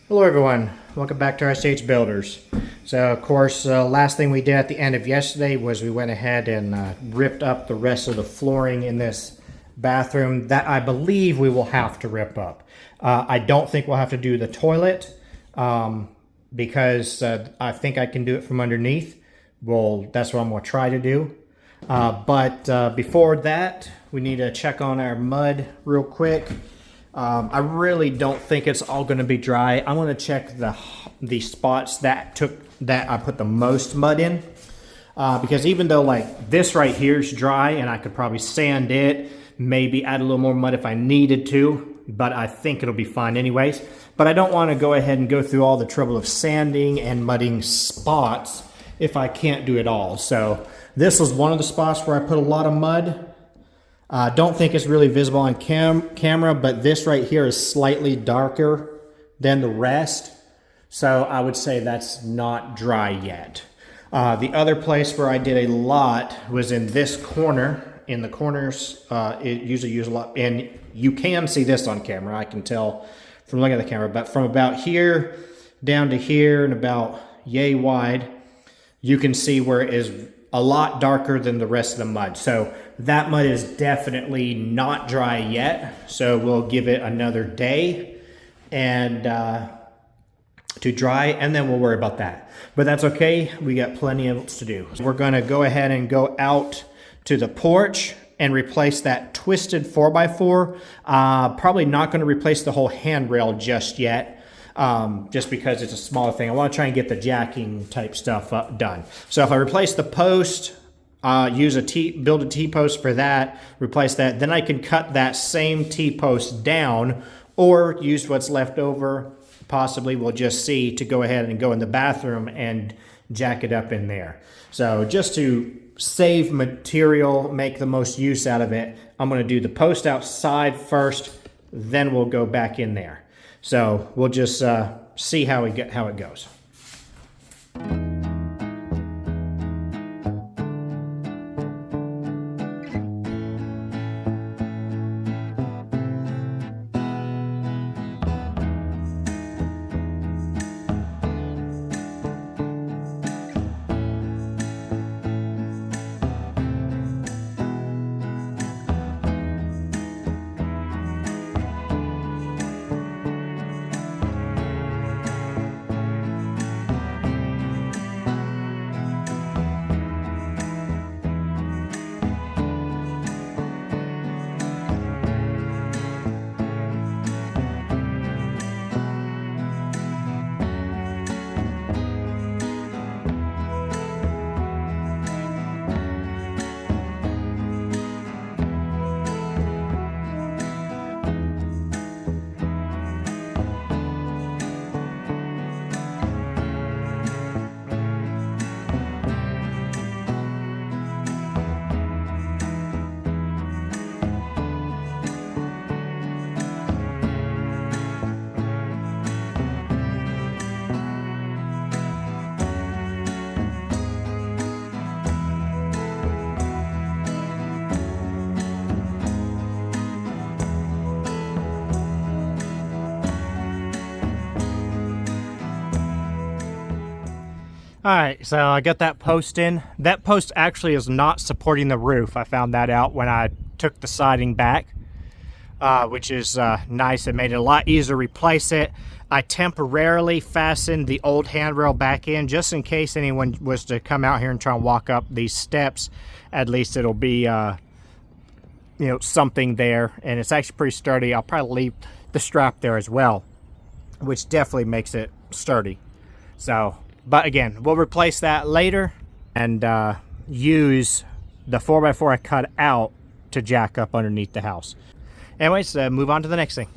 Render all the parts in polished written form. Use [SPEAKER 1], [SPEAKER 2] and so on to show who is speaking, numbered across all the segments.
[SPEAKER 1] Hello everyone, welcome back to RH Builders. So of course, last thing we did at the end of yesterday was we went ahead and ripped up the rest of the flooring in this bathroom that I believe we will have to rip up. I don't think we'll have to do the toilet because I think I can do it from underneath. Well, that's what I'm going to try to do. But before that, we need to check on our mud real quick. I really don't think it's all going to be dry. I want to check the spots that I put the most mud in, because even though like this right here is dry and I could probably sand it, maybe add a little more mud if I needed to, but I think it'll be fine anyways. But I don't want to go ahead and go through all the trouble of sanding and mudding spots if I can't do it all. So this was one of the spots where I put a lot of mud. Don't think it's really visible on camera, but this right here is slightly darker than the rest. So I would say that's not dry yet. The other place where I did a lot was in this corner. In the corners, it usually uses a lot. And you can see this on camera. I can tell from looking at the camera. But from about here down to here and about yay wide, you can see where it is a lot darker than the rest of the mud. So that mud is definitely not dry yet. So we'll give it another day and to dry, and then we'll worry about that. But that's okay, we got plenty else to do. So we're gonna go ahead and go out to the porch and replace that twisted 4x4. Probably not gonna replace the whole handrail just yet. Just because it's a smaller thing. I want to try and get the jacking type stuff done. So if I replace the post, build a T-post for that, replace that, then I can cut that same T-post down or use what's left over, possibly we'll just see, to go ahead and go in the bathroom and jack it up in there. So just to save material, make the most use out of it, I'm going to do the post outside first, then we'll go back in there. So we'll just see how it goes. All right, so I got that post in. That post actually is not supporting the roof. I found that out when I took the siding back, which is nice. It made it a lot easier to replace it. I temporarily fastened the old handrail back in just in case anyone was to come out here and try and walk up these steps. At least it'll be, something there. And it's actually pretty sturdy. I'll probably leave the strap there as well, which definitely makes it sturdy. So, but again, we'll replace that later and use the 4x4 I cut out to jack up underneath the house. Anyways, move on to the next thing.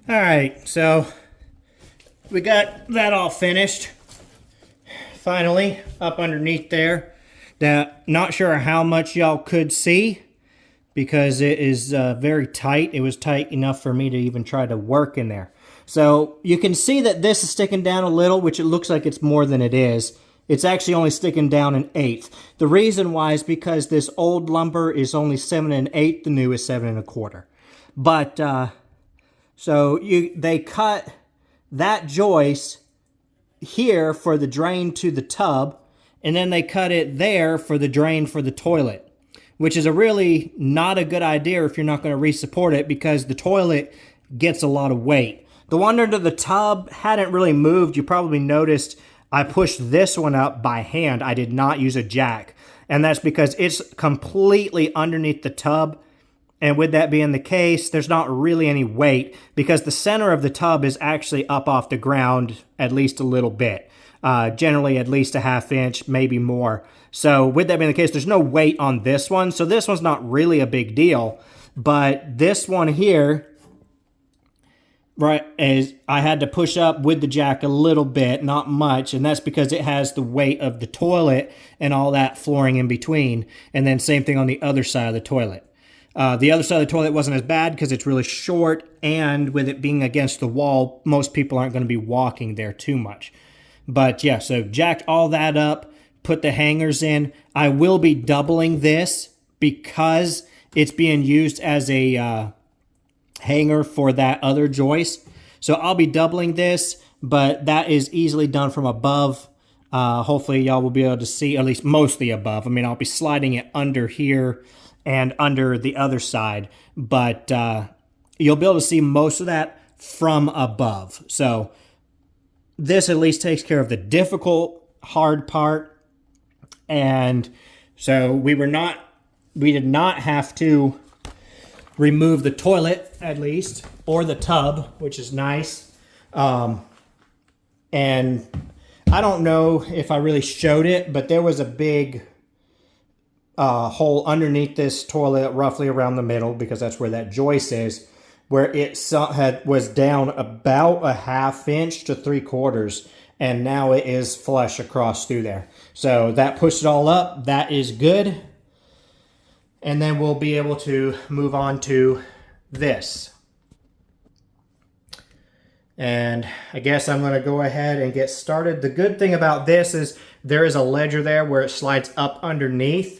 [SPEAKER 1] All right, so we got that all finished. Finally, up underneath there. Now, not sure how much y'all could see because it is very tight. It was tight enough for me to even try to work in there. So you can see that this is sticking down a little, which it looks like it's more than it is. It's actually only sticking down 1/8. The reason why is because this old lumber is only 7 1/8. The new is 7 1/4. But so they cut that joist here for the drain to the tub, and then they cut it there for the drain for the toilet, which is a really not a good idea if you're not going to re-support it because the toilet gets a lot of weight. The one under the tub hadn't really moved. You probably noticed I pushed this one up by hand. I did not use a jack, and that's because it's completely underneath the tub. And with that being the case, there's not really any weight because the center of the tub is actually up off the ground at least a little bit. Generally at least a 1/2 inch, maybe more. So with that being the case, there's no weight on this one. So this one's not really a big deal. But this one here, right, is I had to push up with the jack a little bit, not much. And that's because it has the weight of the toilet and all that flooring in between. And then same thing on the other side of the toilet. The other side of the toilet wasn't as bad because it's really short, and with it being against the wall, most people aren't going to be walking there too much. But yeah, so jacked all that up, put the hangers in. I will be doubling this because it's being used as a hanger for that other joist. So I'll be doubling this, but that is easily done from above. Hopefully y'all will be able to see, at least mostly above. I mean, I'll be sliding it under here and under the other side, but you'll be able to see most of that from above. So this at least takes care of the difficult, hard part. And so we did not have to remove the toilet, at least, or the tub, which is nice. And I don't know if I really showed it, but there was a big hole underneath this toilet, roughly around the middle, because that's where that joist is, where it was down about a 1/2 inch to 3/4, and now it is flush across through there. So that pushed it all up. That is good. And then we'll be able to move on to this. And I guess I'm going to go ahead and get started. The good thing about this is there is a ledger there where it slides up underneath.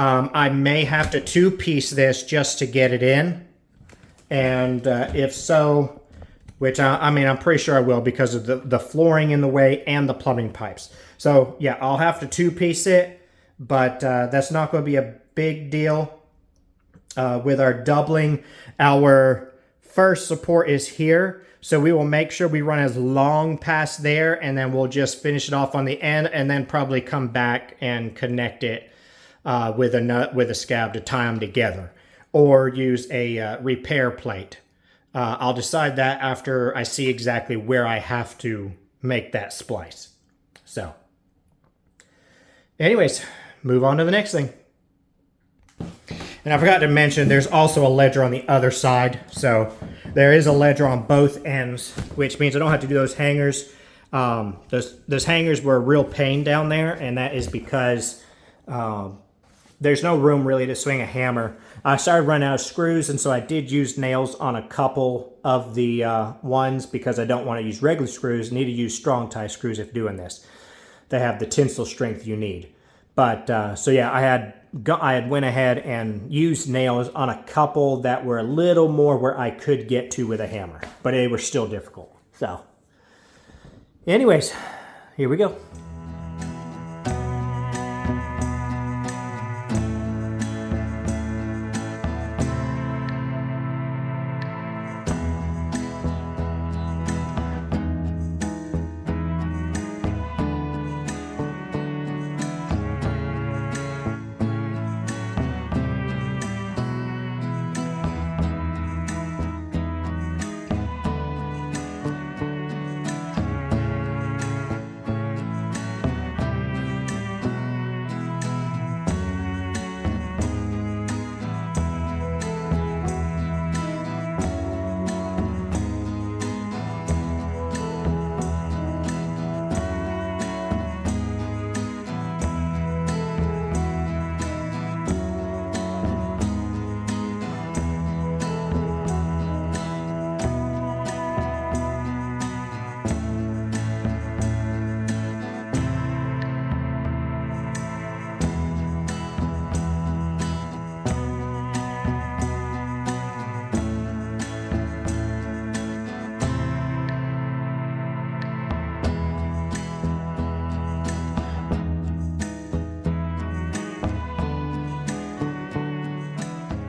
[SPEAKER 1] I may have to 2-piece this just to get it in. And if so, which I mean, I'm pretty sure I will because of the flooring in the way and the plumbing pipes. So yeah, I'll have to 2-piece it, but that's not going to be a big deal. With our doubling, our first support is here. So we will make sure we run as long past there, and then we'll just finish it off on the end, and then probably come back and connect it with a nut with a scab to tie them together, or use a repair plate. I'll decide that after I see exactly where I have to make that splice. So, anyways, move on to the next thing. And I forgot to mention, there's also a ledger on the other side. So there is a ledger on both ends, which means I don't have to do those hangers. Those hangers were a real pain down there, and that is because there's no room really to swing a hammer. I started running out of screws, and so I did use nails on a couple of the ones because I don't want to use regular screws. I need to use strong tie screws if doing this. They have the tensile strength you need. But so yeah, I had went ahead and used nails on a couple that were a little more where I could get to with a hammer, but they were still difficult. So anyways, here we go.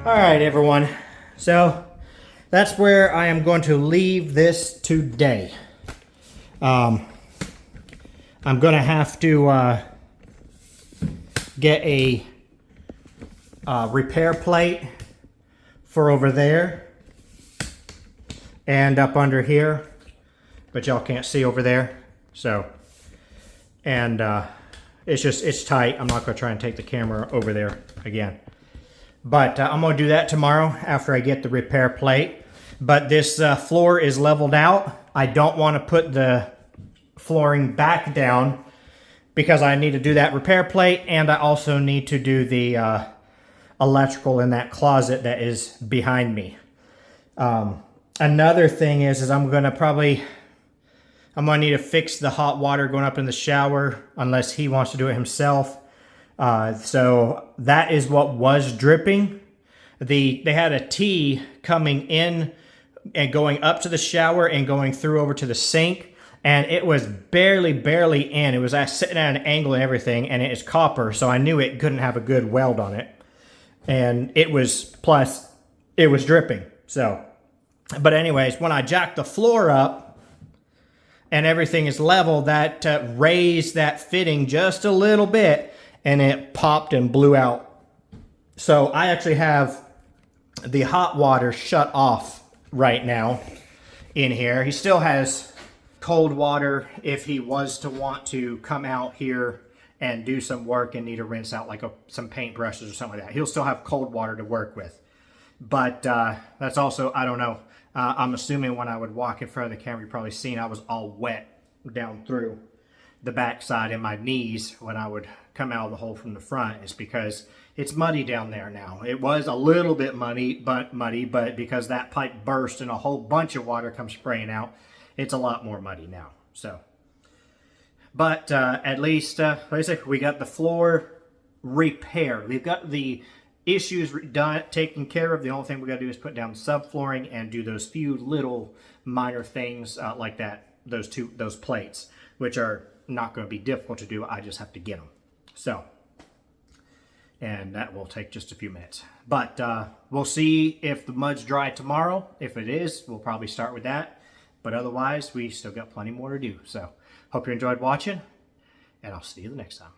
[SPEAKER 1] All right, everyone. So that's where I am going to leave this today. I'm going to have to get a repair plate for over there and up under here, but y'all can't see over there. So, and it's tight. I'm not going to try and take the camera over there again. But I'm going to do that tomorrow after I get the repair plate. But this floor is leveled out. I don't want to put the flooring back down because I need to do that repair plate, and I also need to do the electrical in that closet that is behind me. Another thing is I'm going to need to fix the hot water going up in the shower unless he wants to do it himself. So that is what was dripping. They had a T coming in and going up to the shower and going through over to the sink, and it was barely in. It was sitting at an angle and everything, and it is copper, so I knew it couldn't have a good weld on it. And it was dripping. So, but anyways, when I jacked the floor up and everything is level, that raised that fitting just a little bit, and it popped and blew out. So I actually have the hot water shut off right now in here. He still has cold water if he was to want to come out here and do some work and need to rinse out like some paintbrushes or something like that. He'll still have cold water to work with. But that's also, I don't know. I'm assuming when I would walk in front of the camera, you've probably seen I was all wet down through the backside and my knees when I would come out of the hole from the front. Is because it's muddy down there now. It was a little bit muddy, but because that pipe burst and a whole bunch of water comes spraying out, it's a lot more muddy now. So, but at least, like I said, we got the floor repaired. We've got the issues taken care of. The only thing we got to do is put down subflooring and do those few little minor things like that. Those plates, which are not going to be difficult to do. I just have to get them. So, and that will take just a few minutes. But we'll see if the mud's dry tomorrow. If it is, we'll probably start with that. But otherwise, we still got plenty more to do. So, hope you enjoyed watching, and I'll see you the next time.